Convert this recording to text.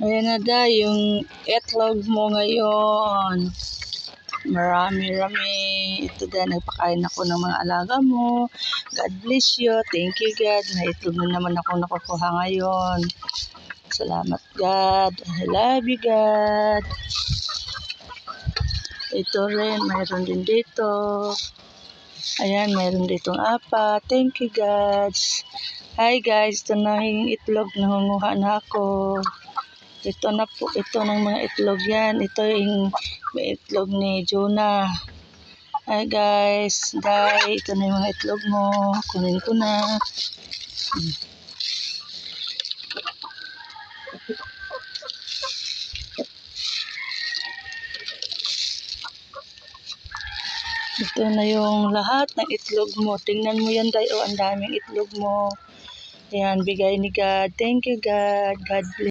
Ayan na da, yung itlog mo ngayon. Marami-rami. Ito da, nagpakain ako ng mga alaga mo. God bless you. Thank you, God. May itlog na naman ako nakukuha ngayon. Salamat, God. I love you, God. Ito rin, mayroon din dito. Ayan, mayroon ditong 4. Thank you, God. Hi, guys. Ito na yung itlog. Nangunguha na ako. Ito na po, ito ng mga itlog yan. Ito yung may itlog ni Jonah. Hi guys, ito na yung mga itlog mo. Kunin ko na. Ito na yung lahat ng itlog mo. Tingnan mo yan, Day. Oh, ang daming itlog mo. Ayan, bigay ni God. Thank you, God. God bless.